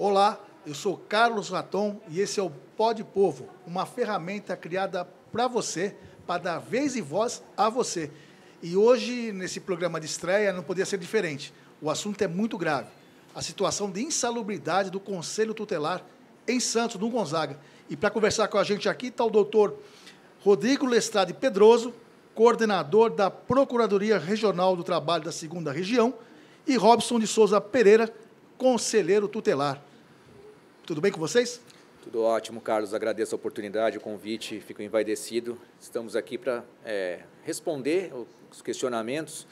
Olá, eu sou Carlos Raton e esse é o Pod Povo, uma ferramenta criada para você, para dar vez e voz a você. E hoje, nesse programa de estreia, não podia ser diferente. O assunto é muito grave. A situação de insalubridade do Conselho Tutelar em Santos, no Gonzaga. E para conversar com a gente aqui está o doutor Rodrigo Lestrade Pedroso, coordenador da Procuradoria Regional do Trabalho da 2ª Região, e Robson de Souza Pereira, conselheiro tutelar. Tudo bem com vocês? Tudo ótimo, Carlos. Agradeço a oportunidade, o convite, fico envaidecido. Estamos aqui para responder os questionamentos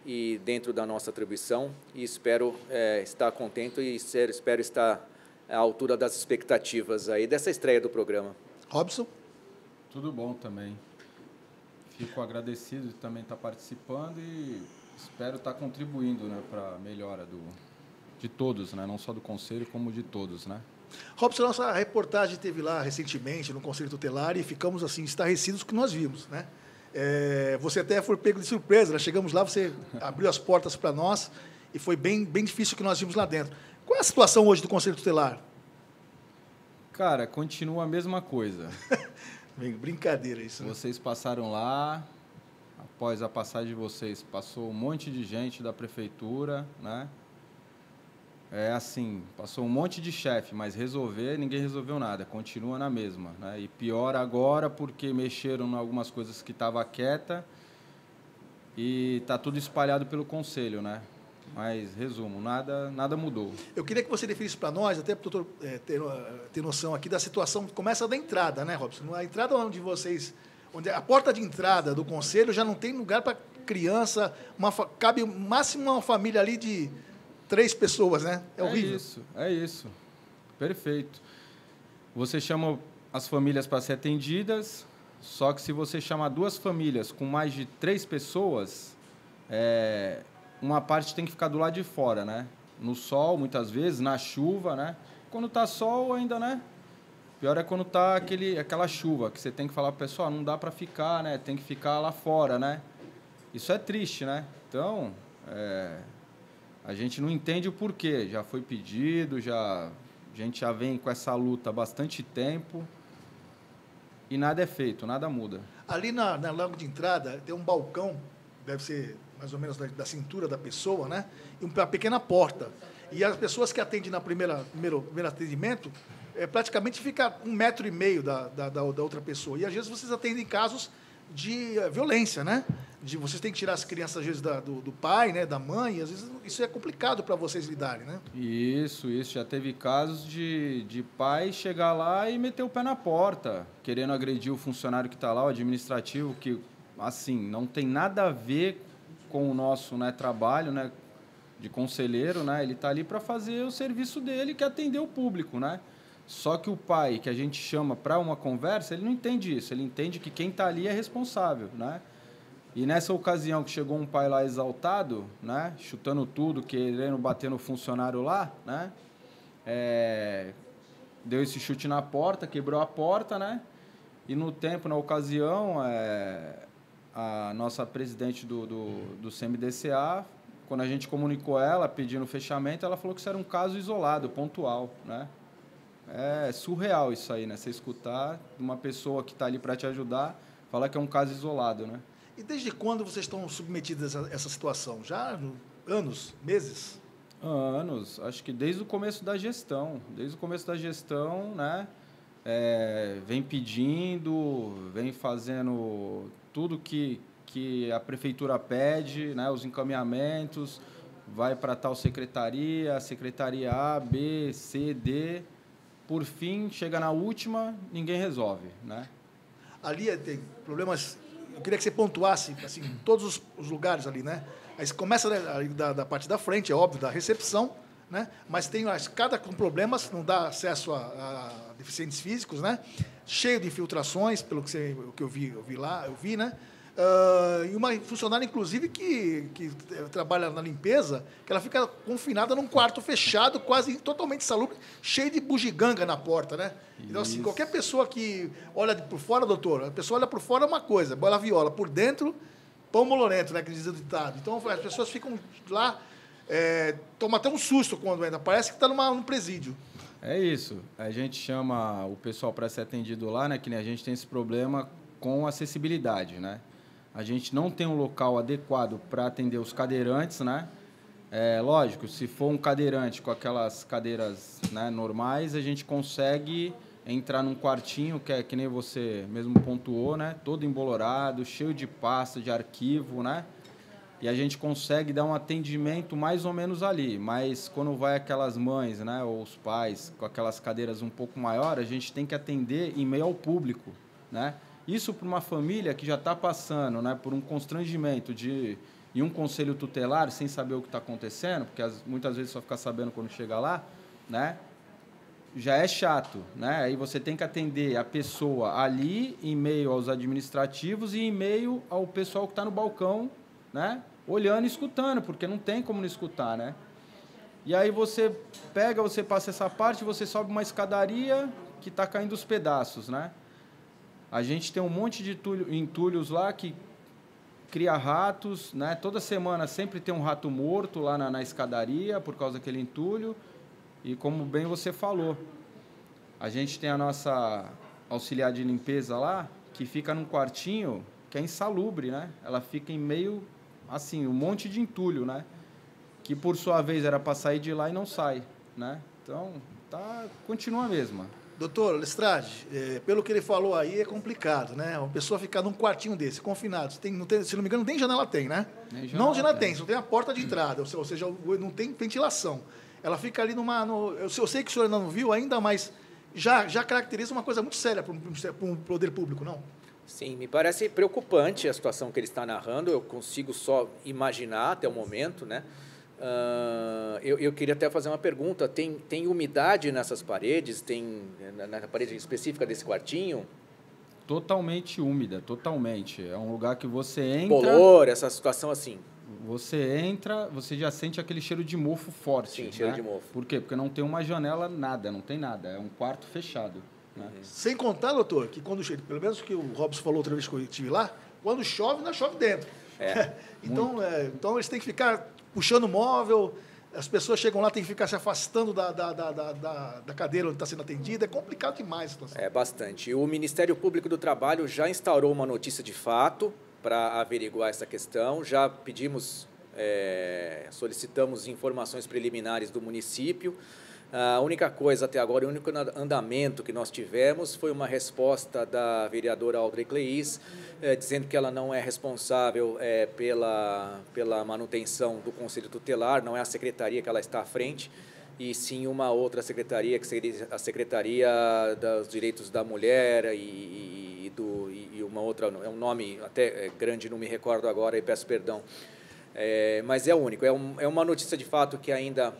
e dentro da nossa atribuição e espero estar contente e espero estar à altura das expectativas aí dessa estreia do programa. Robson? Tudo bom também. Fico agradecido de também estar participando e espero estar contribuindo, né, para a melhora de todos, né, não só do Conselho, como de todos, né? Robson, nossa reportagem teve lá recentemente no Conselho Tutelar e ficamos assim estarrecidos com o que nós vimos, né? Você até foi pego de surpresa, nós chegamos lá, você abriu as portas para nós e foi bem difícil o que nós vimos lá dentro. Qual é a situação hoje do Conselho Tutelar? Cara, continua a mesma coisa. Brincadeira isso, né? Vocês passaram lá, após a passagem de vocês, passou um monte de gente da prefeitura, né? Passou um monte de chefe, mas ninguém resolveu nada, continua na mesma, né? E pior agora porque mexeram em algumas coisas que estavam quieta e está tudo espalhado pelo Conselho, né? Mas, resumo, nada mudou. Eu queria que você definisse para nós, até para o doutor ter noção aqui da situação, começa da entrada, né, Robson? A entrada onde a porta de entrada do Conselho já não tem lugar para criança, cabe máximo uma família ali de 3 pessoas, né? É horrível. É isso. Perfeito. Você chama as famílias para ser atendidas, só que se você chamar 2 famílias com mais de 3 pessoas, uma parte tem que ficar do lado de fora, né? No sol, muitas vezes, na chuva, né? Quando está sol ainda, né? Pior é quando está aquela chuva, que você tem que falar para o pessoal, não dá para ficar, né? Tem que ficar lá fora, né? Isso é triste, né? Então, a gente não entende o porquê. Já foi pedido, a gente já vem com essa luta há bastante tempo e nada é feito, nada muda. Ali na logo de entrada tem um balcão, deve ser mais ou menos da cintura da pessoa, né? E uma pequena porta. E as pessoas que atendem no primeiro atendimento, praticamente fica 1,5 metro da outra pessoa. E às vezes vocês atendem casos de violência, né? Vocês têm que tirar as crianças, às vezes, do pai, né, da mãe, às vezes isso é complicado para vocês lidarem, né? Isso. Já teve casos de pai chegar lá e meter o pé na porta, querendo agredir o funcionário que está lá, o administrativo, que, assim, não tem nada a ver com o nosso, né, trabalho, né, de conselheiro, né? Ele está ali para fazer o serviço dele, que é atender o público, né? Só que o pai, que a gente chama para uma conversa, ele não entende isso. Ele entende que quem está ali é responsável, né? E nessa ocasião que chegou um pai lá exaltado, né? Chutando tudo, querendo bater no funcionário lá, né? Deu esse chute na porta, quebrou a porta, né? E na ocasião, a nossa presidente do CMDCA, quando a gente comunicou ela, pedindo fechamento, ela falou que isso era um caso isolado, pontual, né? É surreal isso aí, né? Você escutar uma pessoa que está ali para te ajudar, falar que é um caso isolado, né? E desde quando vocês estão submetidos a essa situação? Já anos, meses? Anos, acho que desde o começo da gestão. Desde o começo da gestão, né? Vem pedindo, vem fazendo tudo que a prefeitura pede, né? Os encaminhamentos, vai para tal secretaria A, B, C, D. Por fim, chega na última, ninguém resolve, né? Ali tem problemas. Eu queria que você pontuasse assim, todos os lugares ali, né? Aí você começa, né, ali da parte da frente, é óbvio, da recepção, né? Mas tem a escada com problemas, não dá acesso a deficientes físicos, né? Cheio de infiltrações, pelo que eu vi, né? E uma funcionária, inclusive, que trabalha na limpeza, que ela fica confinada num quarto fechado, quase totalmente insalubre, cheio de bugiganga na porta, né? Então, assim, qualquer pessoa que olha por fora, doutor, a pessoa olha por fora é uma coisa, bola viola, por dentro, pão molorento, né, que diz o ditado. Então, as pessoas ficam lá toma até um susto quando entra, parece que está num presídio. É isso. A gente chama o pessoal para ser atendido lá, né? Que nem a gente tem esse problema com acessibilidade, né? A gente não tem um local adequado para atender os cadeirantes, né? Lógico, se for um cadeirante com aquelas cadeiras, né, normais, a gente consegue entrar num quartinho que nem você mesmo pontuou, né? Todo embolorado, cheio de pasta, de arquivo, né? E a gente consegue dar um atendimento mais ou menos ali. Mas quando vai aquelas mães, né, ou os pais com aquelas cadeiras um pouco maiores, a gente tem que atender em meio ao público, né? Isso para uma família que já está passando, né, por um constrangimento de ir um conselho tutelar sem saber o que está acontecendo, porque muitas vezes só fica sabendo quando chega lá, né? Já é chato, né? Aí você tem que atender a pessoa ali em meio aos administrativos e em meio ao pessoal que está no balcão, né? Olhando e escutando, porque não tem como não escutar, né? E aí você passa essa parte, você sobe uma escadaria que está caindo os pedaços, né? A gente tem um monte de entulhos lá que cria ratos, né? Toda semana sempre tem um rato morto lá na escadaria por causa daquele entulho. E como bem você falou, a gente tem a nossa auxiliar de limpeza lá, que fica num quartinho que é insalubre, né? Ela fica em meio, assim, um monte de entulho, né? Que por sua vez era para sair de lá e não sai, né? Então, continua a mesma. Doutor Lestrade, pelo que ele falou aí, é complicado, né? Uma pessoa ficar num quartinho desse, confinado. Não tem, se não me engano, nem janela tem, né? Não janela tem, só tem a porta de entrada, ou seja, não tem ventilação. Ela fica ali eu sei que o senhor ainda não viu ainda, mas já caracteriza uma coisa muito séria para um poder público, não? Sim, me parece preocupante a situação que ele está narrando, eu consigo só imaginar até o momento, né? Eu queria até fazer uma pergunta, tem umidade nessas paredes, na parede específica desse quartinho? Totalmente úmida, totalmente. É um lugar que você entra... Bolor, essa situação assim. Você entra, você já sente aquele cheiro de mofo forte. Sim, cheiro de mofo. Por quê? Porque não tem uma janela, nada, não tem nada. É um quarto fechado. Né? Sem contar, doutor, que quando pelo menos que o Robson falou outra vez que eu estive lá, quando chove, não chove dentro. Então eles têm que ficar puxando o móvel, as pessoas chegam lá, tem que ficar se afastando da cadeira onde está sendo atendida. É complicado demais a situação. É bastante. O Ministério Público do Trabalho já instaurou uma notícia de fato para averiguar essa questão. Já solicitamos informações preliminares do município. A única coisa até agora, o único andamento que nós tivemos foi uma resposta da vereadora Audrey Cleis, dizendo que ela não é responsável pela manutenção do Conselho Tutelar, não é a secretaria que ela está à frente, e sim uma outra secretaria, que seria a Secretaria dos Direitos da Mulher e uma outra, é um nome até grande, não me recordo agora e peço perdão. Mas é único, é uma notícia de fato que ainda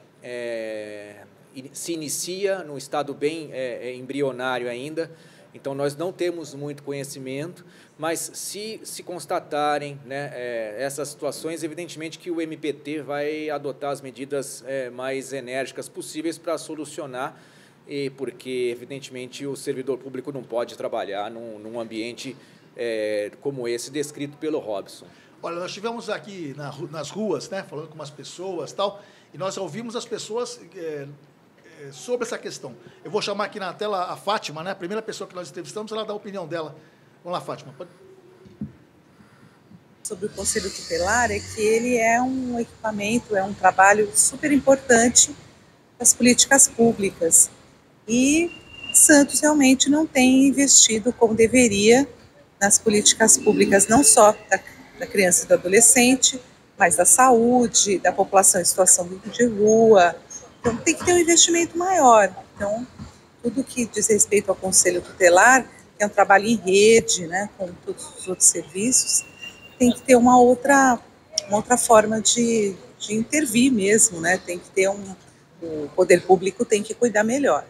se inicia num estado bem embrionário ainda, então nós não temos muito conhecimento, mas se constatarem, né, essas situações, evidentemente que o MPT vai adotar as medidas mais enérgicas possíveis para solucionar, porque evidentemente o servidor público não pode trabalhar num ambiente como esse descrito pelo Robson. Olha, nós estivemos aqui nas ruas, né, falando com umas pessoas e tal, e nós ouvimos as pessoas sobre essa questão. Eu vou chamar aqui na tela a Fátima, né, a primeira pessoa que nós entrevistamos, ela dá a opinião dela. Vamos lá, Fátima. Sobre o Conselho Tutelar é que ele é um equipamento, é um trabalho super importante das políticas públicas. E Santos realmente não tem investido como deveria nas políticas públicas, não só da criança e do adolescente, mas da saúde, da população em situação de rua. Então, tem que ter um investimento maior. Então, tudo que diz respeito ao Conselho Tutelar, que é um trabalho em rede, né, com todos os outros serviços, tem que ter uma outra forma de intervir mesmo, né? Tem que ter o poder público tem que cuidar melhor.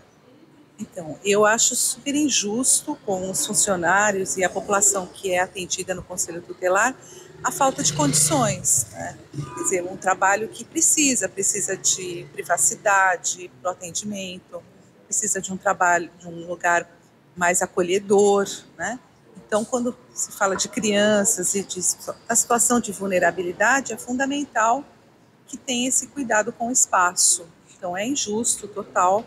Então, eu acho super injusto com os funcionários e a população que é atendida no Conselho Tutelar a falta de condições, né? Quer dizer, um trabalho que precisa de privacidade para o atendimento, precisa de um trabalho, de um lugar mais acolhedor, né? Então, quando se fala de crianças e da situação de vulnerabilidade, é fundamental que tem esse cuidado com o espaço. Então, é injusto, total,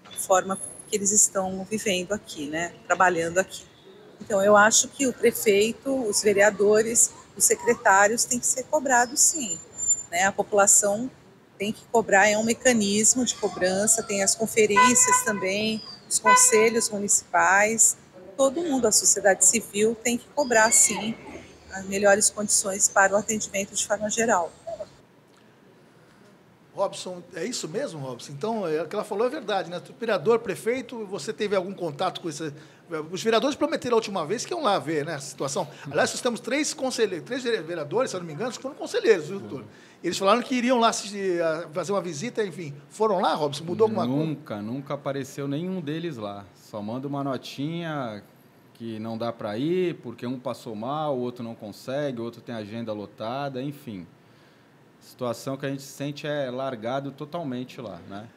a forma que eles estão vivendo aqui, né? Trabalhando aqui. Então, eu acho que o prefeito, os vereadores, os secretários têm que ser cobrados, sim, né? A população tem que cobrar, é um mecanismo de cobrança, tem as conferências também, os conselhos municipais, todo mundo, a sociedade civil tem que cobrar, sim, as melhores condições para o atendimento de forma geral. Robson, é isso mesmo, Robson? Então, o que ela falou é verdade, né? Vereador, prefeito, você teve algum contato com isso? Os vereadores prometeram a última vez que iam lá ver, né, a situação. Aliás, nós temos três vereadores, se eu não me engano, que foram conselheiros, viu, doutor? Eles falaram que iriam lá fazer uma visita, enfim. Foram lá, Robson? Mudou alguma coisa? Nunca apareceu nenhum deles lá. Só manda uma notinha que não dá para ir, porque um passou mal, o outro não consegue, o outro tem agenda lotada, enfim. A situação que a gente sente é largado totalmente lá, né?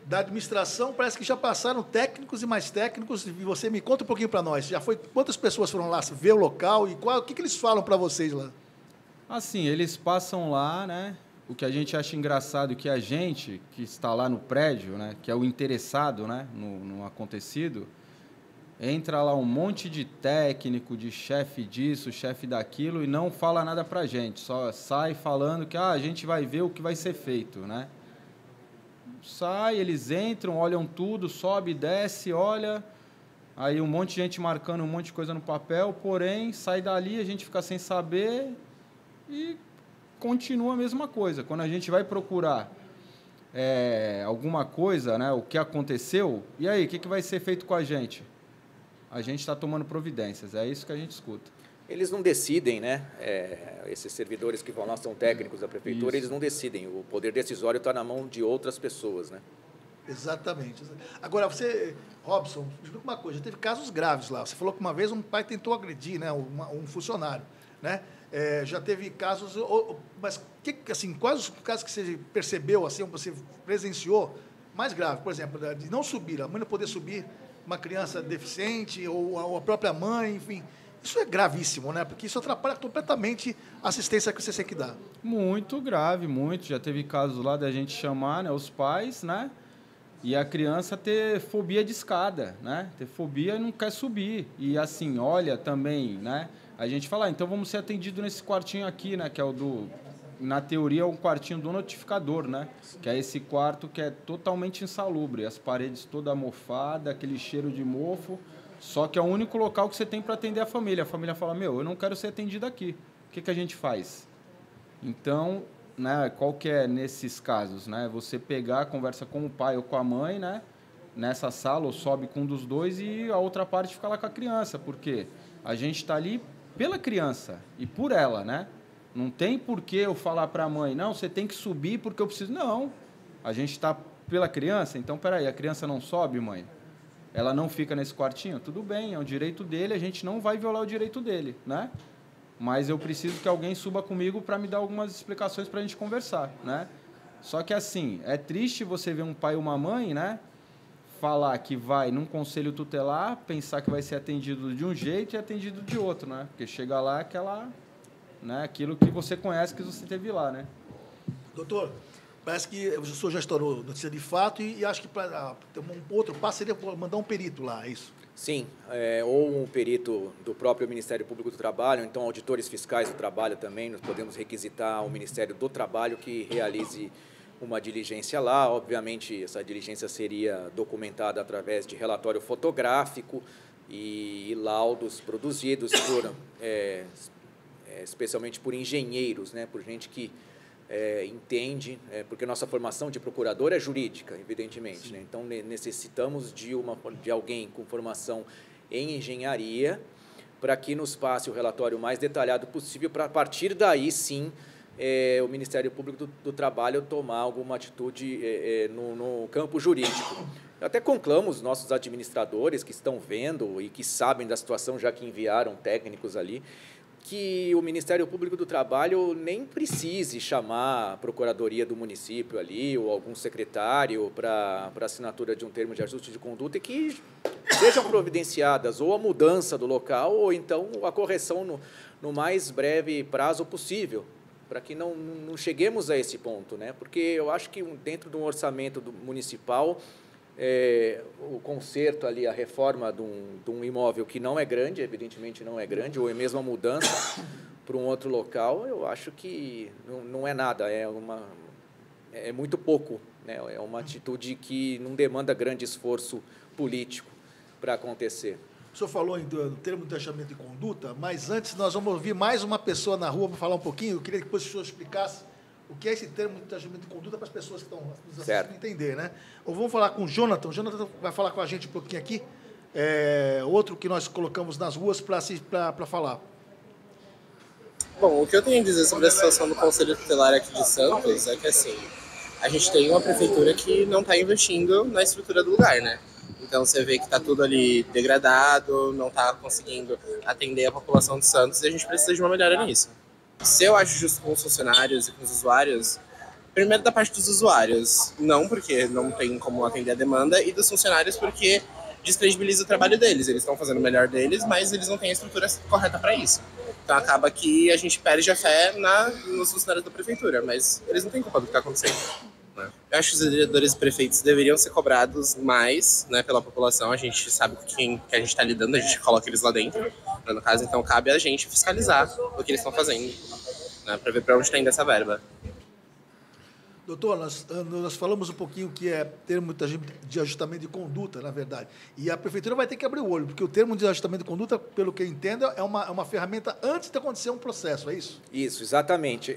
Da administração, parece que já passaram técnicos e mais técnicos. E você me conta um pouquinho para nós. Quantas pessoas foram lá ver o local e o que eles falam para vocês lá? Assim, eles passam lá, né? O que a gente acha engraçado é que a gente, que está lá no prédio, né, que é o interessado, né, no acontecido, entra lá um monte de técnico, de chefe disso, chefe daquilo, e não fala nada pra gente, só sai falando que a gente vai ver o que vai ser feito, né? Sai, eles entram, olham tudo, sobe, desce, olha, aí um monte de gente marcando um monte de coisa no papel, porém, sai dali, a gente fica sem saber e continua a mesma coisa. Quando a gente vai procurar alguma coisa, né, o que aconteceu, e aí, o que vai ser feito com a gente? A gente está tomando providências, é isso que a gente escuta. Eles não decidem, né? Esses servidores que vão lá são técnicos da prefeitura, Isso. eles não decidem. O poder decisório está na mão de outras pessoas, né? Exatamente. Agora, Robson, diga uma coisa, já teve casos graves lá. Você falou que uma vez um pai tentou agredir, né, um funcionário, né? Já teve casos, mas assim, quais os casos que você percebeu, assim, você presenciou mais grave? Por exemplo, de não subir, a mãe não poder subir, uma criança deficiente ou a própria mãe, enfim. Isso é gravíssimo, né? Porque isso atrapalha completamente a assistência que você tem que dar. Muito grave, muito. Já teve casos lá da gente chamar, né, os pais, né? E a criança ter fobia de escada, né? Ter fobia e não quer subir. E assim, olha também, né? A gente fala, então vamos ser atendidos nesse quartinho aqui, né? Que é o do... Na teoria, é um quartinho do notificador, né? Que é esse quarto que é totalmente insalubre. As paredes toda mofada, aquele cheiro de mofo. Só que é o único local que você tem para atender a família. A família fala, eu não quero ser atendido aqui. O que a gente faz? Então, né, qual que é nesses casos? Né? Você pegar, conversa com o pai ou com a mãe, né? Nessa sala, ou sobe com um dos dois e a outra parte fica lá com a criança. Porque a gente está ali pela criança e por ela, né? Não tem por que eu falar para a mãe, não, você tem que subir porque eu preciso. Não, a gente está pela criança, então, peraí, a criança não sobe, mãe? Ela não fica nesse quartinho? Tudo bem, é o direito dele, a gente não vai violar o direito dele, né? Mas eu preciso que alguém suba comigo para me dar algumas explicações para a gente conversar, né? Só que, assim, é triste você ver um pai ou uma mãe, né? Falar que vai num conselho tutelar, pensar que vai ser atendido de um jeito e atendido de outro, né? Porque chega lá né, aquilo que você conhece, que você teve lá, né? Doutor, parece que o senhor já estourou notícia de fato e acho que para ter um outro passo seria mandar um perito lá, é isso? Sim, ou um perito do próprio Ministério Público do Trabalho, então auditores fiscais do trabalho também, nós podemos requisitar o Ministério do Trabalho que realize uma diligência lá. Obviamente, essa diligência seria documentada através de relatório fotográfico e laudos produzidos por... especialmente por engenheiros, né, por gente que entende, porque nossa formação de procurador é jurídica, evidentemente, né? Então necessitamos de alguém com formação em engenharia para que nos passe o relatório mais detalhado possível, para a partir daí sim o Ministério Público do Trabalho tomar alguma atitude no campo jurídico. Eu até conclamo os nossos administradores que estão vendo e que sabem da situação, já que enviaram técnicos ali, que o Ministério Público do Trabalho nem precise chamar a Procuradoria do município ali ou algum secretário para assinatura de um termo de ajuste de conduta e que sejam providenciadas ou a mudança do local ou então a correção no mais breve prazo possível, para que não cheguemos a esse ponto, né? Porque eu acho que dentro de um orçamento municipal, o conserto ali, a reforma de um imóvel que não é grande, evidentemente não é grande, ou mesmo a mudança para um outro local, eu acho que não é nada, é muito pouco, né? É uma atitude que não demanda grande esforço político para acontecer. O senhor falou do termo de ajustamento de conduta, mas antes nós vamos ouvir mais uma pessoa na rua para falar um pouquinho. Eu queria que depois o senhor explicasse o que é esse termo de ajustamento de conduta para as pessoas que estão nos assistindo entender, né? Ou vamos falar com o Jonathan. O Jonathan vai falar com a gente um pouquinho aqui. Outro que nós colocamos nas ruas para falar. Bom, o que eu tenho a dizer sobre a situação do Conselho Tutelar aqui de Santos é que, assim, a gente tem uma prefeitura que não está investindo na estrutura do lugar, né? Então, você vê que está tudo ali degradado, não está conseguindo atender a população de Santos e a gente precisa de uma melhora nisso. Se eu acho justo com os funcionários e com os usuários, primeiro da parte dos usuários, não, porque não tem como atender a demanda, e dos funcionários porque descredibiliza o trabalho deles. Eles estão fazendo o melhor deles, mas eles não têm a estrutura correta para isso. Então, acaba que a gente perde a fé nos funcionários da prefeitura, mas eles não têm culpa do que está acontecendo. Eu acho que os vereadores e prefeitos deveriam ser cobrados mais, né, pela população. A gente sabe com quem que a gente está lidando, a gente coloca eles lá dentro, né, no caso, então cabe a gente fiscalizar o que eles estão fazendo, né, para ver para onde está indo essa verba. Doutor, nós falamos um pouquinho que é termo de ajustamento de conduta, na verdade. E a prefeitura vai ter que abrir o olho, porque o termo de ajustamento de conduta, pelo que eu entendo, é uma ferramenta antes de acontecer um processo, é isso? Isso, exatamente.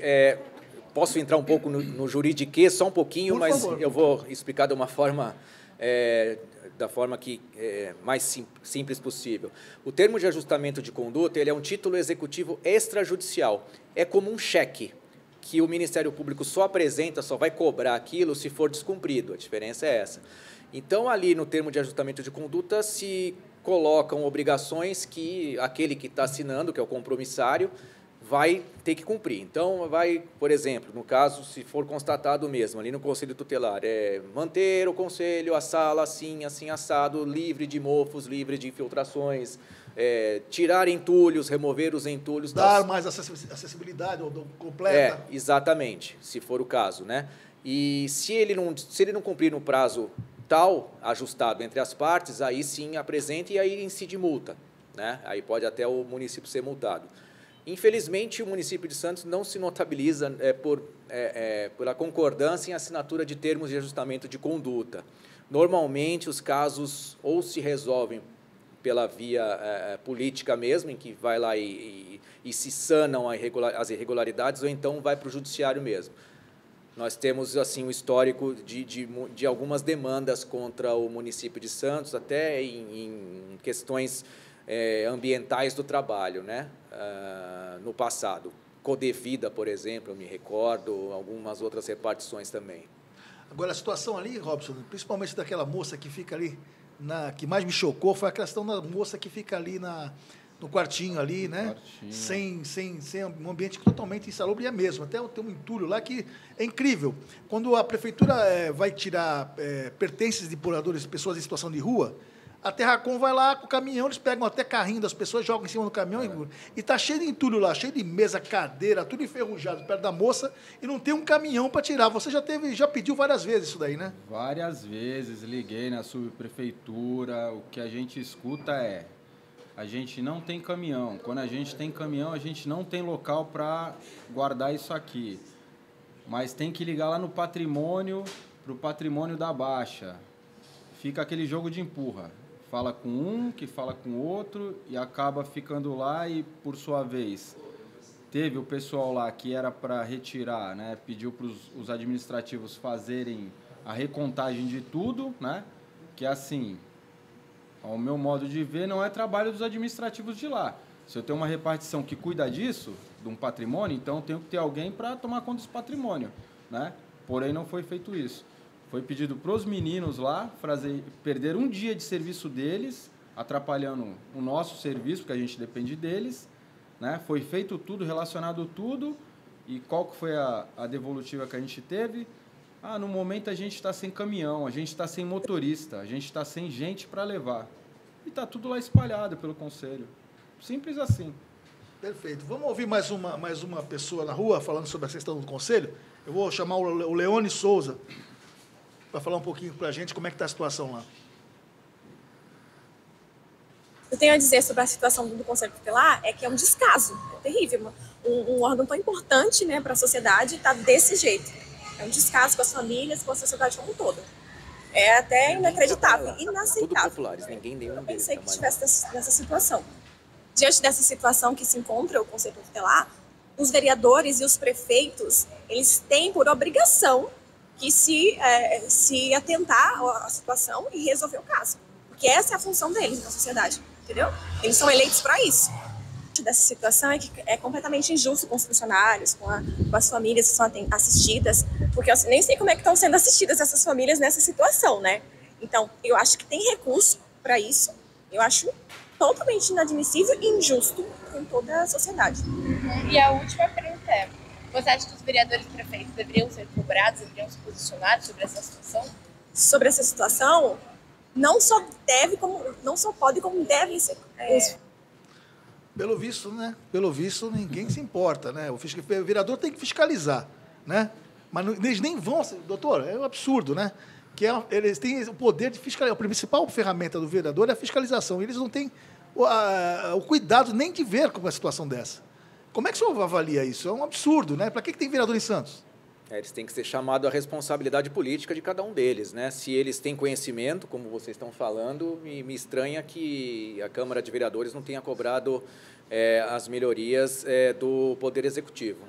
Posso entrar um pouco no juridiquês, só um pouquinho, Por mas favor. eu vou explicar de uma forma, da forma que mais simples possível. O termo de ajustamento de conduta, ele é um título executivo extrajudicial. É como um cheque que o Ministério Público só apresenta, só vai cobrar aquilo se for descumprido. A diferença é essa. Então, ali no termo de ajustamento de conduta, se colocam obrigações que aquele que está assinando, que é o compromissário, vai ter que cumprir. Então, por exemplo, no caso, se for constatado mesmo, ali no Conselho Tutelar, manter o Conselho, a sala assim, assim, assado, livre de mofos, livre de infiltrações, tirar entulhos, remover os entulhos. Dar mais acessibilidade completa. Exatamente, se for o caso, né? E se ele não cumprir no prazo tal, ajustado entre as partes, aí sim apresenta e aí incide multa, né? Aí pode até o município ser multado. Infelizmente, o município de Santos não se notabiliza por a concordância em assinatura de termos de ajustamento de conduta. Normalmente, os casos ou se resolvem pela via política mesmo, em que vai lá e se sanam as irregularidades, ou então vai para o judiciário mesmo. Nós temos assim um histórico de algumas demandas contra o município de Santos, até em questões ambientais do trabalho, né? No passado. Codevida, por exemplo, eu me recordo, algumas outras repartições também. Agora, a situação ali, Robson, principalmente daquela moça que fica ali, que mais me chocou, foi a questão da moça que fica ali no quartinho ali, né? Sem um ambiente totalmente insalubre, é mesmo. Até tem um entulho lá que é incrível. Quando a prefeitura vai tirar pertences de moradores, pessoas em situação de rua, a Terracom vai lá com o caminhão, eles pegam até carrinho das pessoas, jogam em cima do caminhão e está cheio de entulho lá, cheio de mesa, cadeira, tudo enferrujado perto da moça e não tem um caminhão para tirar. Você já pediu várias vezes isso daí, né? Várias vezes, liguei na subprefeitura, o que a gente escuta a gente não tem caminhão. Quando a gente tem caminhão, a gente não tem local para guardar isso aqui. Mas tem que ligar lá no patrimônio, para o patrimônio da Baixa. Fica aquele jogo de empurra. Fala com um, que fala com o outro, e acaba ficando lá e, por sua vez, teve o pessoal lá que era para retirar, né? Pediu para os administrativos fazerem a recontagem de tudo, né? Que assim, ao meu modo de ver, não é trabalho dos administrativos de lá. Se eu tenho uma repartição que cuida disso, de um patrimônio, então eu tenho que ter alguém para tomar conta desse patrimônio, né? Porém, não foi feito isso. Foi pedido para os meninos lá perder um dia de serviço deles, atrapalhando o nosso serviço, porque a gente depende deles, né? Foi feito tudo, relacionado tudo, e qual que foi a devolutiva que a gente teve? No momento a gente está sem caminhão, a gente está sem motorista, a gente está sem gente para levar. E está tudo lá espalhado pelo conselho. Simples assim. Perfeito. Vamos ouvir mais uma pessoa na rua falando sobre a questão do conselho? Eu vou chamar o Leone Souza para falar um pouquinho para a gente como é que está a situação lá. Eu tenho a dizer sobre a situação do Conselho Tutelar é que é um descaso, é terrível. Um órgão tão importante, né, para a sociedade está desse jeito. É um descaso com as famílias, com a sociedade como um todo. É até inacreditável, inaceitável. Tudo populares, ninguém nenhum Eu deles pensei que trabalha. estivesse nessa situação. Diante dessa situação que se encontra o Conselho Tutelar, os vereadores e os prefeitos, eles têm por obrigação que se atentar à situação e resolver o caso. Porque essa é a função deles na sociedade, entendeu? Eles são eleitos para isso. Dessa situação é que é completamente injusto com os funcionários, com as famílias que são assistidas, porque eu nem sei como é que estão sendo assistidas essas famílias nessa situação, né? Então, eu acho que tem recurso para isso, eu acho totalmente inadmissível e injusto com toda a sociedade. E a última pergunta é, você acha que os vereadores e prefeitos deveriam ser cobrados, deveriam se posicionar sobre essa situação? Sobre essa situação, não só pode, como deve ser. Pelo visto, né? Pelo visto, ninguém se importa, né? O vereador tem que fiscalizar, né? Mas eles nem vão... Doutor, é um absurdo, né? Eles têm o poder de fiscalizar. A principal ferramenta do vereador é a fiscalização. Eles não têm o cuidado nem de ver com uma situação dessa. Como é que o senhor avalia isso? É um absurdo, né? Para que tem vereador em Santos? Eles têm que ser chamados à responsabilidade política de cada um deles, né? Se eles têm conhecimento, como vocês estão falando, me estranha que a Câmara de Vereadores não tenha cobrado as melhorias do Poder Executivo.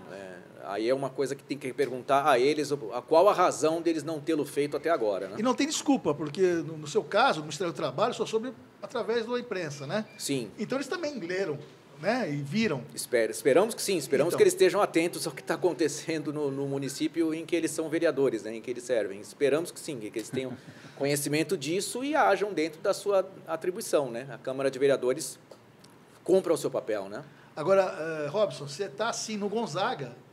Aí é uma coisa que tem que perguntar a eles qual a razão deles não tê-lo feito até agora, né? E não tem desculpa, porque no seu caso, no Ministério do Trabalho, só soube através da imprensa, né? Sim. Então eles também leram, né? E viram. Esperamos que sim, esperamos Então, que eles estejam atentos ao que está acontecendo no município em que eles são vereadores, né, em que eles servem. Esperamos que sim, que eles tenham conhecimento disso e ajam dentro da sua atribuição, né? A Câmara de Vereadores cumpra o seu papel, né? Agora, Robson, você está assim no Gonzaga,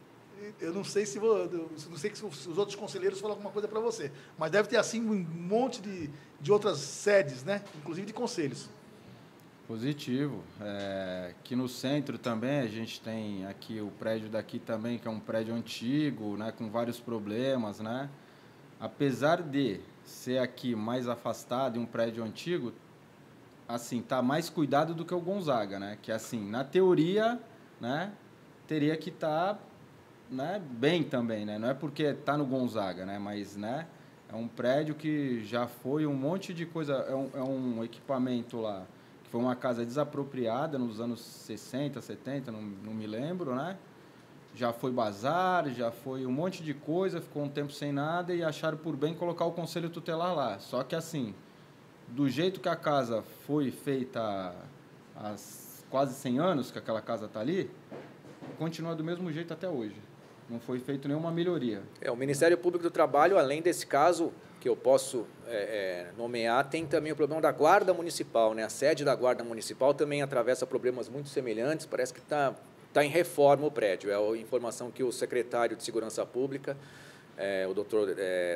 eu não sei se os outros conselheiros falam alguma coisa para você, mas deve ter assim um monte de outras sedes, né? Inclusive de conselhos. Positivo. Aqui no centro também, a gente tem aqui o prédio daqui também, que é um prédio antigo, né, com vários problemas, né? Apesar de ser aqui mais afastado e um prédio antigo, assim, tá mais cuidado do que o Gonzaga, né? Que assim, na teoria, né, teria que estar, né, bem também, né? Não é porque está no Gonzaga, né, mas, né, é um prédio que já foi um monte de coisa, é um equipamento lá, que foi uma casa desapropriada nos anos 60, 70, não me lembro, né? Já foi bazar, já foi um monte de coisa, ficou um tempo sem nada e acharam por bem colocar o Conselho Tutelar lá. Só que assim, do jeito que a casa foi feita há quase 100 anos, que aquela casa está ali, continua do mesmo jeito até hoje. Não foi feita nenhuma melhoria. O Ministério Público do Trabalho, além desse caso que eu posso nomear, tem também o problema da Guarda Municipal, né? A sede da Guarda Municipal também atravessa problemas muito semelhantes, parece que está em reforma o prédio. É a informação que o secretário de Segurança Pública, o doutor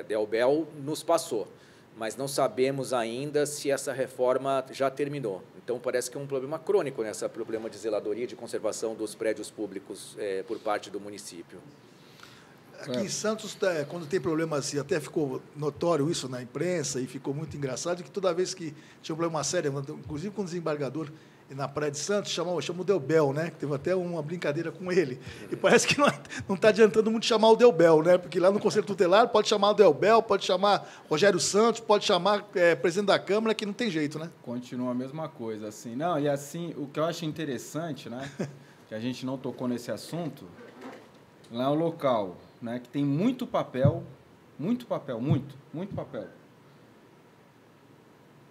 Delbel, nos passou. Mas não sabemos ainda se essa reforma já terminou. Então, parece que é um problema crônico, né? Esse problema de zeladoria, de conservação dos prédios públicos por parte do município. Aqui em Santos, quando tem problemas, e até ficou notório isso na imprensa, e ficou muito engraçado, que toda vez que tinha um problema sério, inclusive com o desembargador na Praia de Santos, chamou o Delbel, né? Que teve até uma brincadeira com ele. E parece que não está adiantando muito chamar o Delbel, né? Porque lá no Conselho Tutelar pode chamar o Delbel, pode chamar Rogério Santos, pode chamar presidente da Câmara, que não tem jeito, né? Continua a mesma coisa, assim. Não, e assim, o que eu acho interessante, né? Que a gente não tocou nesse assunto, lá é um local, né? Que tem muito papel. Muito papel.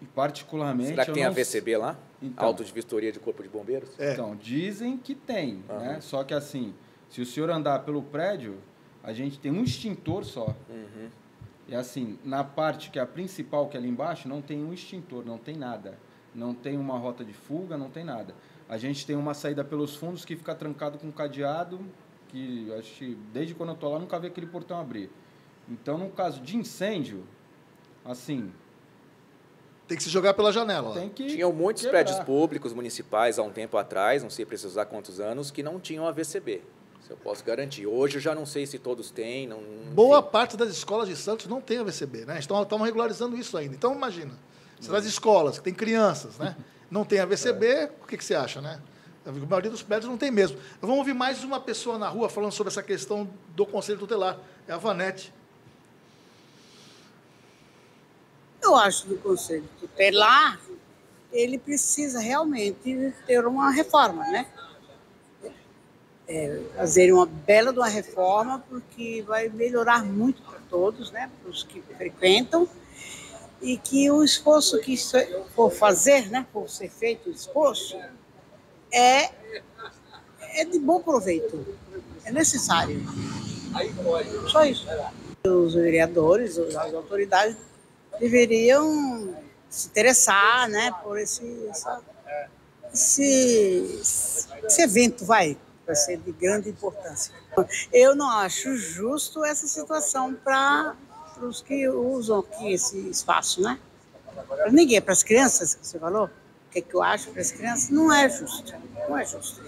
E particularmente... Será que tem a VCB lá? Então, Auto de Vistoria de Corpo de Bombeiros? Então, dizem que tem, né? Só que assim, se o senhor andar pelo prédio, a gente tem um extintor só. Uhum. E assim, na parte que é a principal, que é ali embaixo, não tem um extintor, não tem nada. Não tem uma rota de fuga, não tem nada. A gente tem uma saída pelos fundos que fica trancado com cadeado, que acho que desde quando eu estou lá nunca vi aquele portão abrir. Então, no caso de incêndio, assim, Tem que se jogar pela janela. Tem que Tinham muitos quebrar. prédios públicos, municipais, há um tempo atrás, não sei precisar quantos anos, que não tinham AVCB. Isso eu posso garantir. Hoje eu já não sei se todos têm. Não, Boa enfim. parte das escolas de Santos não tem AVCB, né? Estamos regularizando isso ainda. Então, imagina, se nas escolas que tem crianças, né, não tem AVCB, o que você acha, né? A maioria dos prédios não tem mesmo. Vamos ouvir mais uma pessoa na rua falando sobre essa questão do Conselho Tutelar. É a Vanete. Eu acho que o Conselho Tutelar, ele precisa realmente ter uma reforma, né? Fazer uma bela de uma reforma, porque vai melhorar muito para todos, né? Para os que frequentam, e que o esforço que for fazer, né? For ser feito o esforço, é de bom proveito, é necessário. Só isso. Os vereadores, as autoridades deveriam se interessar, né, por esse evento, vai ser de grande importância. Eu não acho justo essa situação para os que usam aqui esse espaço, né? Para ninguém, para as crianças que você falou, o que eu acho para as crianças, não é justo, não é justo.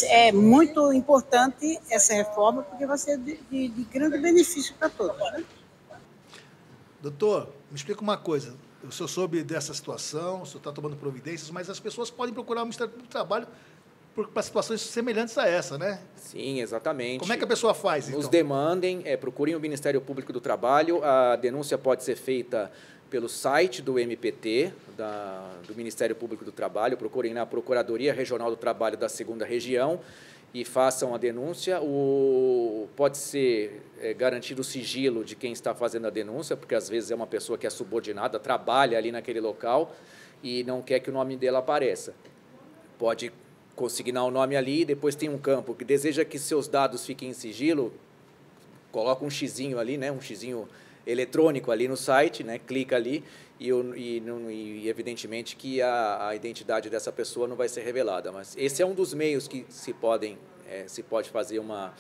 É muito importante essa reforma, porque vai ser de grande benefício para todos, né? Doutor, me explica uma coisa. O senhor soube dessa situação, o senhor está tomando providências, mas as pessoas podem procurar o Ministério do Trabalho para situações semelhantes a essa, né? Sim, exatamente. Como é que a pessoa faz, então? Nos demandem, procurem o Ministério Público do Trabalho. A denúncia pode ser feita pelo site do MPT, do Ministério Público do Trabalho. Procurem na Procuradoria Regional do Trabalho da 2ª Região e façam a denúncia. Pode ser garantido o sigilo de quem está fazendo a denúncia, porque às vezes é uma pessoa que é subordinada, trabalha ali naquele local e não quer que o nome dela apareça. Pode consignar o nome ali, depois tem um campo que deseja que seus dados fiquem em sigilo, coloca um xizinho ali, né, um xizinho eletrônico ali no site, né, clica ali e evidentemente que a identidade dessa pessoa não vai ser revelada. Mas esse é um dos meios que se pode fazer uma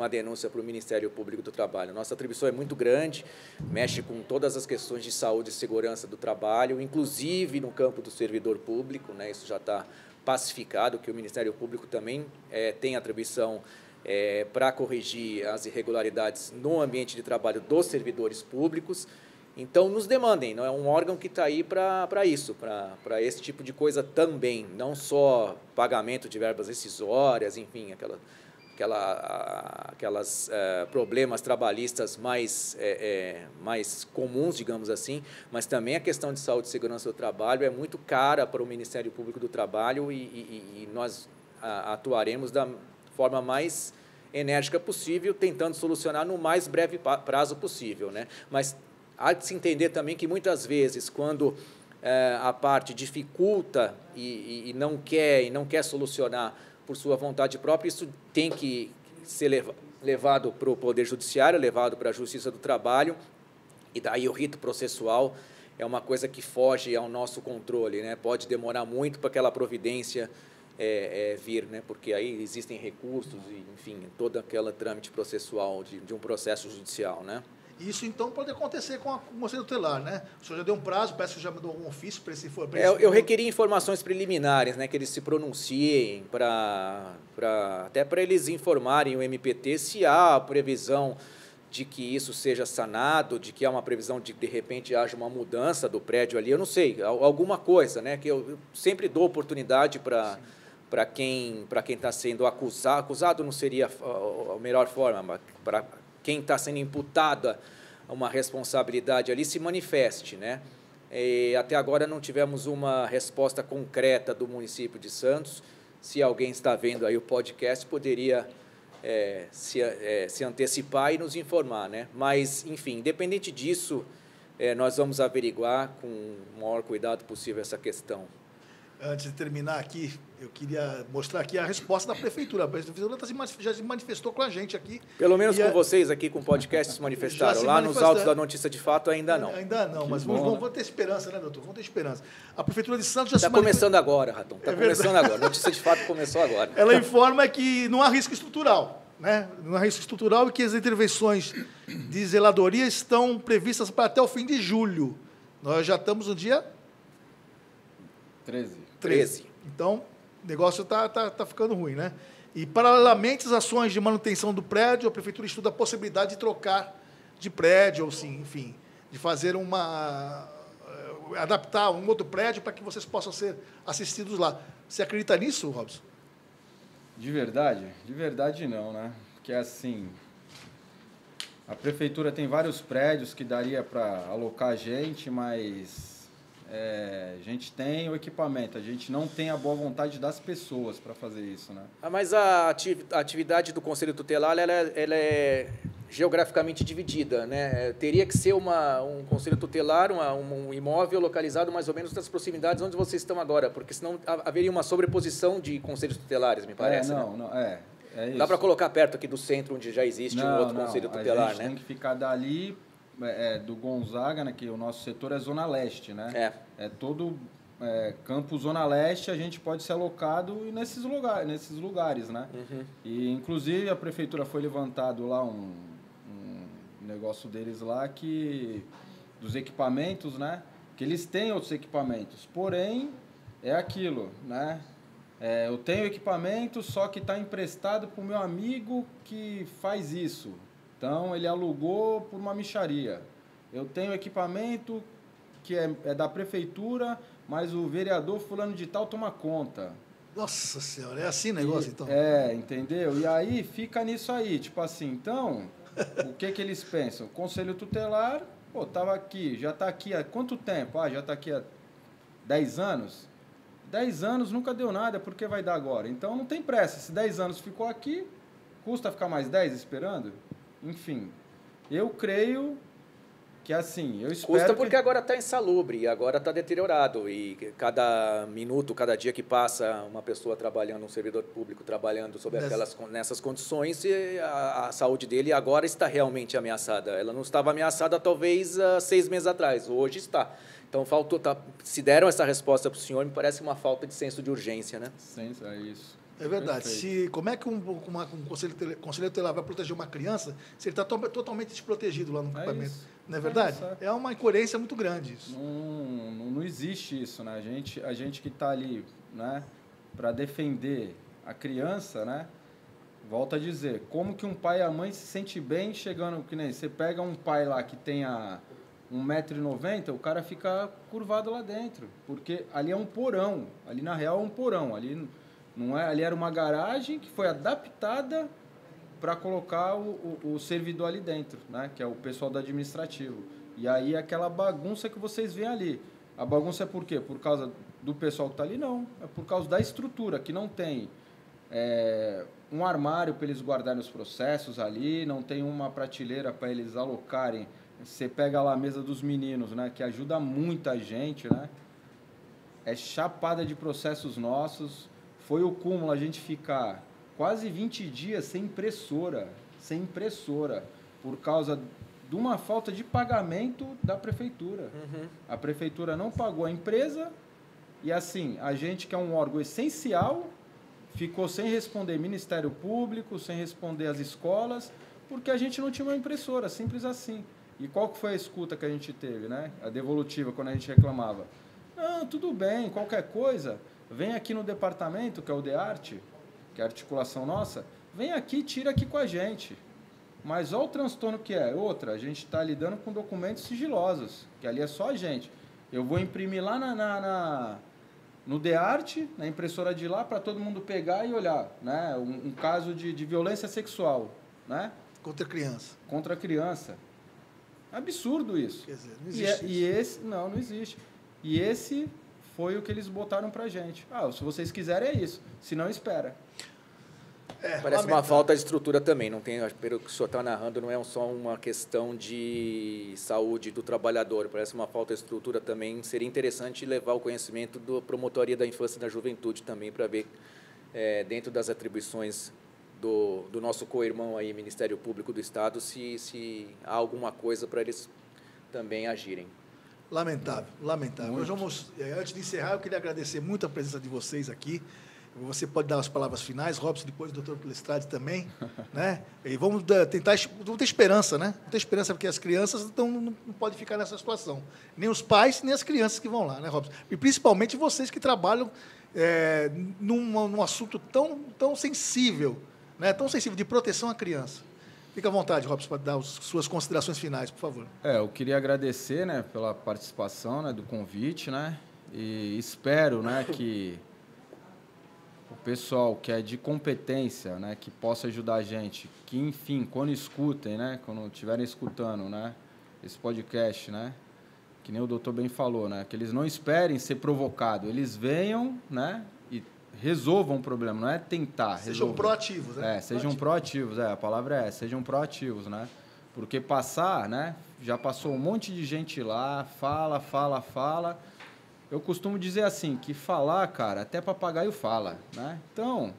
denúncia para o Ministério Público do Trabalho. Nossa atribuição é muito grande, mexe com todas as questões de saúde e segurança do trabalho, inclusive no campo do servidor público, né, isso já está pacificado, que o Ministério Público também tem atribuição para corrigir as irregularidades no ambiente de trabalho dos servidores públicos. Então, nos demandem, não é um órgão que está aí para isso, para esse tipo de coisa também, não só pagamento de verbas rescisórias, enfim, aquelas problemas trabalhistas mais comuns, digamos assim, mas também a questão de saúde e segurança do trabalho é muito cara para o Ministério Público do Trabalho e nós atuaremos da forma mais enérgica possível, tentando solucionar no mais breve prazo possível, né? Mas há de se entender também que muitas vezes, quando a parte dificulta e não quer solucionar por sua vontade própria, isso tem que ser levado para o Poder Judiciário, levado para a Justiça do Trabalho, e daí o rito processual é uma coisa que foge ao nosso controle, né? Pode demorar muito para aquela providência vir, né? Porque aí existem recursos e, enfim, todo aquele trâmite processual de um processo judicial, né? Isso, então, pode acontecer com o Conselho Tutelar, né? O senhor já deu um prazo, parece que já mandou algum ofício para esse... Eu requeri informações preliminares, né, que eles se pronunciem, até para eles informarem o MPT se há previsão de que isso seja sanado, de que há uma previsão de repente, haja uma mudança do prédio ali, eu não sei, alguma coisa, né, que eu sempre dou oportunidade para quem está sendo acusado não seria a melhor forma, mas para quem está sendo imputada uma responsabilidade ali se manifeste, né? E até agora não tivemos uma resposta concreta do município de Santos. Se alguém está vendo aí o podcast, poderia se antecipar e nos informar, né? Mas, enfim, independente disso, nós vamos averiguar com o maior cuidado possível essa questão. Antes de terminar aqui, eu queria mostrar aqui a resposta da Prefeitura. A Prefeitura já se manifestou com a gente aqui. Pelo menos com vocês aqui, com o podcast, se manifestaram. Lá nos autos da Notícia de Fato, ainda não. Ainda não, mas vamos ter esperança, né, doutor? Vamos ter esperança. A Prefeitura de Santos já se manifestou. Está começando agora, Raton. Está começando agora. A Notícia de Fato começou agora. Ela informa que não há risco estrutural. né, no risco estrutural, e que as intervenções de zeladoria estão previstas para até o fim de julho. Nós já estamos no dia 13. Então, o negócio tá ficando ruim, né? E, paralelamente, as ações de manutenção do prédio, a prefeitura estuda a possibilidade de trocar de prédio, ou sim, enfim, de fazer adaptar um outro prédio para que vocês possam ser assistidos lá. Você acredita nisso, Robson? De verdade? De verdade não, né? Porque assim, a prefeitura tem vários prédios que daria para alocar gente, mas a gente tem o equipamento, a gente não tem a boa vontade das pessoas para fazer isso, né? Mas a atividade do Conselho Tutelar, ela é geograficamente dividida, né? Teria que ser um Conselho Tutelar, um imóvel localizado mais ou menos nas proximidades onde vocês estão agora, porque senão haveria uma sobreposição de Conselhos Tutelares, me parece. É isso. Dá para colocar perto aqui do centro, onde já existe um outro Conselho Tutelar, a gente tem que ficar dali, do Gonzaga, né, que o nosso setor é Zona Leste, né? É todo campo Zona Leste, a gente pode ser alocado nesses lugares, né? Uhum. E, inclusive, a prefeitura foi levantado lá um negócio deles lá, dos equipamentos, né? Que eles têm outros equipamentos, porém, é aquilo, né? Eu tenho equipamento, só que está emprestado para o meu amigo que faz isso. Então, ele alugou por uma mixaria. Eu tenho equipamento que é da prefeitura, mas o vereador fulano de tal toma conta. Nossa Senhora, é assim o negócio, então? Entendeu? E aí, fica nisso aí. Tipo assim, então, o que eles pensam? O Conselho Tutelar, tava aqui, já está aqui há quanto tempo? Já está aqui há 10 anos? 10 anos nunca deu nada, por que vai dar agora? Então não tem pressa, se 10 anos ficou aqui, custa ficar mais 10 esperando? Enfim, eu creio que assim, eu espero... Custa porque agora está insalubre, agora está deteriorado, e cada minuto, cada dia que passa, uma pessoa trabalhando, um servidor público trabalhando nessas condições, a saúde dele agora está realmente ameaçada. Ela não estava ameaçada talvez 6 meses atrás, hoje está. Então, se deram essa resposta para o senhor, me parece uma falta de senso de urgência, né? É isso. É verdade. Como é que um conselheiro tutelar vai proteger uma criança se ele está totalmente desprotegido lá no equipamento? Não é verdade? É uma incoerência muito grande isso. Não existe isso, né? A gente que está ali, né, para defender a criança, né? Volto a dizer, como que um pai e a mãe se sente bem chegando, que nem você pega um pai lá que tenha 1,90 m, o cara fica curvado lá dentro, porque ali é um porão, ali na real é um porão, ali era uma garagem que foi adaptada para colocar o servidor ali dentro, né, que é o pessoal do administrativo. E aí aquela bagunça que vocês veem ali. A bagunça é por quê? Por causa do pessoal que está ali? Não, é por causa da estrutura, que não tem um armário para eles guardarem os processos ali, não tem uma prateleira para eles alocarem. Você pega lá a mesa dos meninos, né, que ajuda muita gente, né? É chapada de processos nossos. Foi o cúmulo a gente ficar quase 20 dias sem impressora, por causa de uma falta de pagamento da prefeitura. Uhum. A prefeitura não pagou a empresa e, assim, a gente, que é um órgão essencial, ficou sem responder Ministério Público, sem responder as escolas, porque a gente não tinha uma impressora, simples assim. E qual que foi a escuta que a gente teve, né? A devolutiva, quando a gente reclamava. Não, tudo bem, qualquer coisa, vem aqui no departamento, que é o DEARTE, que é a articulação nossa, vem aqui, tira aqui com a gente. Mas olha o transtorno que é. Outra, a gente está lidando com documentos sigilosos, que ali é só a gente. Eu vou imprimir lá no DEARTE, na impressora de lá, para todo mundo pegar e olhar, né? Um caso de violência sexual, né? Contra criança. Contra criança. Absurdo isso. Quer dizer, não existe isso. Não existe. E esse foi o que eles botaram pra gente. Se vocês quiserem é isso. Se não, espera. Parece uma falta de estrutura também. Não tem, pelo que o senhor está narrando, não é só uma questão de saúde do trabalhador. Parece uma falta de estrutura também. Seria interessante levar o conhecimento da Promotoria da Infância e da Juventude também, para ver, dentro das atribuições do nosso co-irmão aí, Ministério Público do Estado, se há alguma coisa para eles também agirem. Lamentável. Nós vamos, antes de encerrar, eu queria agradecer muito a presença de vocês aqui. Você pode dar as palavras finais, Robson, depois o doutor Pilestrade também, né? E vamos tentar, vamos ter esperança, né? Ter esperança, porque as crianças não podem ficar nessa situação. Nem os pais, nem as crianças que vão lá, né, Robson? E principalmente vocês que trabalham num assunto tão sensível, né? Tão sensível, de proteção à criança. Fica à vontade, Robson, para dar as suas considerações finais, por favor. Eu queria agradecer, né, pela participação, né, do convite, né? E espero, né, que o pessoal que é de competência, né, que possa ajudar a gente, que, enfim, quando escutem, né, quando estiverem escutando, né, esse podcast, né, que nem o doutor bem falou, né, que eles não esperem ser provocados, eles venham, né, e resolvam o problema, não é tentar resolver. Sejam proativos, né? Sejam proativos, a palavra é essa, sejam proativos, né, porque passar, né, já passou um monte de gente lá, fala. Eu costumo dizer assim, que falar, cara, até papagaio fala, né? Então,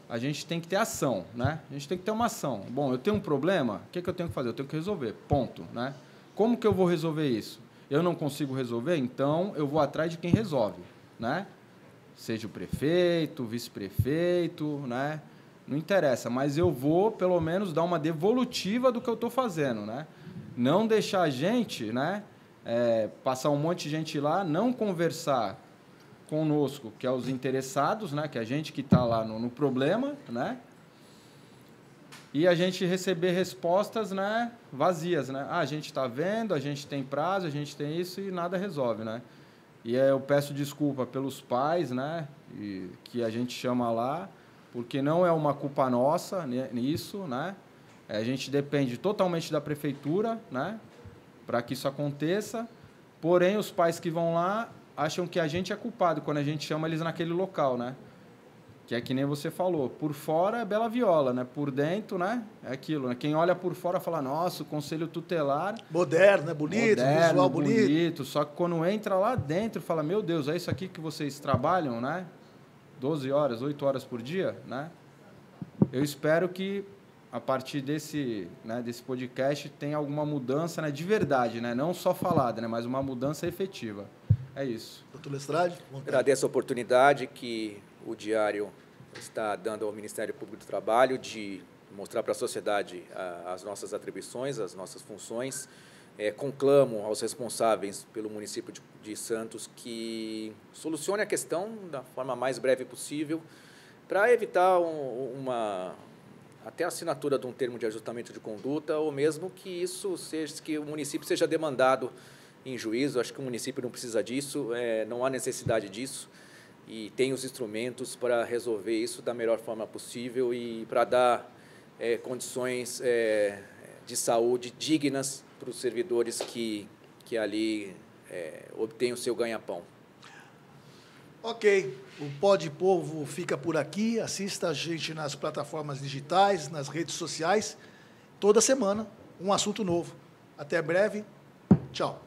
a gente tem que ter ação, né? A gente tem que ter uma ação. Bom, eu tenho um problema, o que eu tenho que fazer? Eu tenho que resolver, ponto, né? Como que eu vou resolver isso? Eu não consigo resolver, então eu vou atrás de quem resolve, né? Seja o prefeito, o vice-prefeito, né? Não interessa, mas eu vou, pelo menos, dar uma devolutiva do que eu estou fazendo, né? Não deixar a gente, né? Passar um monte de gente lá, não conversar conosco, que é os interessados, né, que é a gente que está lá no problema, né, e a gente receber respostas, né, vazias, né, a gente está vendo, a gente tem prazo, a gente tem isso e nada resolve, né, e eu peço desculpa pelos pais, né, que a gente chama lá, porque não é uma culpa nossa nisso, né, a gente depende totalmente da prefeitura, né, para que isso aconteça, porém os pais que vão lá acham que a gente é culpado quando a gente chama eles naquele local, né? Que é que nem você falou, por fora é bela viola, né? Por dentro, né? É aquilo, né? Quem olha por fora fala, nossa, o conselho tutelar... Moderno, né? Bonito, visual bonito. Só que quando entra lá dentro, fala, meu Deus, é isso aqui que vocês trabalham, né? 12 horas, 8 horas por dia, né? Eu espero que a partir desse podcast tem alguma mudança, né, de verdade, né, não só falada, né, mas uma mudança efetiva. É isso. Doutor Lestrade. Agradeço a oportunidade que o Diário está dando ao Ministério Público do Trabalho de mostrar para a sociedade as nossas atribuições, as nossas funções. Conclamo aos responsáveis pelo município de Santos que solucione a questão da forma mais breve possível para evitar até a assinatura de um termo de ajustamento de conduta, ou mesmo que o município seja demandado em juízo. Acho que o município não precisa disso, não há necessidade disso, e tem os instrumentos para resolver isso da melhor forma possível e para dar condições de saúde dignas para os servidores que ali obtêm o seu ganha-pão. Ok, o Pode Povo fica por aqui, assista a gente nas plataformas digitais, nas redes sociais, toda semana um assunto novo. Até breve, tchau.